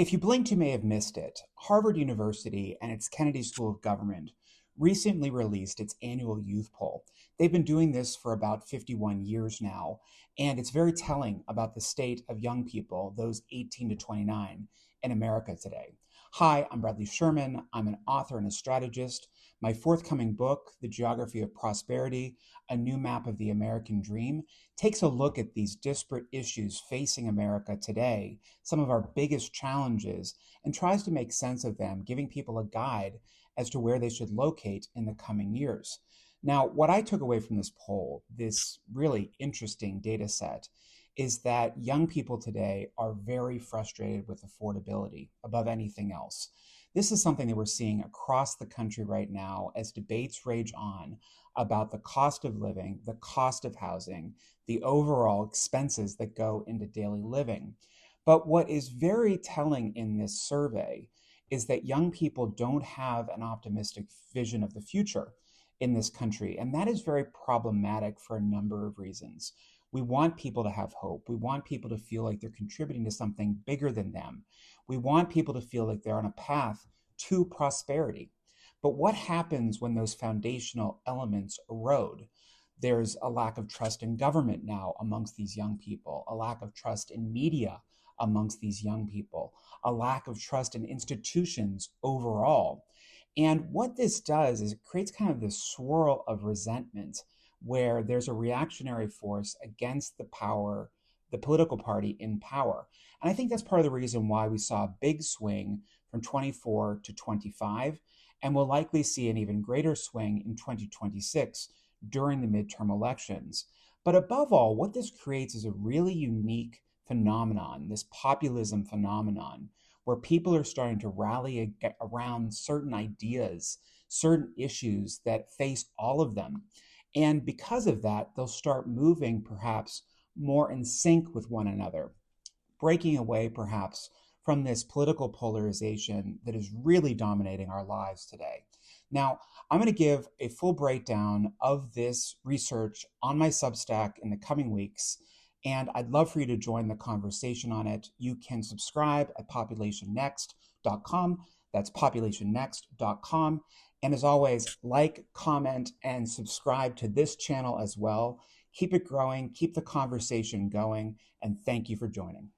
If you blinked, you may have missed it. Harvard University and its Kennedy School of Government recently released its annual youth poll. They've been doing this for about 51 years now, and it's very telling about the state of young people, those 18 to 29, in America today. Hi, I'm Bradley Sherman. I'm an author and a strategist. My forthcoming book, The Geography of Prosperity, A New Map of the American Dream, takes a look at these disparate issues facing America today, some of our biggest challenges, and tries to make sense of them, giving people a guide as to where they should locate in the coming years. Now, what I took away from this poll, this really interesting data set, is that young people today are very frustrated with affordability above anything else. This is something that we're seeing across the country right now as debates rage on about the cost of living, the cost of housing, the overall expenses that go into daily living. But what is very telling in this survey is that young people don't have an optimistic vision of the future in this country. And that is very problematic for a number of reasons. We want people to have hope. We want people to feel like they're contributing to something bigger than them. We want people to feel like they're on a path to prosperity. But what happens when those foundational elements erode? There's a lack of trust in government now amongst these young people, a lack of trust in media amongst these young people, a lack of trust in institutions overall. And what this does is it creates kind of this swirl of resentment where there's a reactionary force against the power, the political party in power. And I think that's part of the reason why we saw a big swing from 24 to 25, and we'll likely see an even greater swing in 2026 during the midterm elections. But above all, what this creates is a really unique phenomenon, this populism phenomenon, where people are starting to rally around certain ideas, certain issues that face all of them. And because of that, they'll start moving perhaps more in sync with one another, breaking away perhaps from this political polarization that is really dominating our lives today. Now, I'm going to give a full breakdown of this research on my Substack in the coming weeks, and I'd love for you to join the conversation on it. You can subscribe at populationnext.com. That's populationnext.com. And as always, like, comment, and subscribe to this channel as well. Keep it growing, keep the conversation going, and thank you for joining.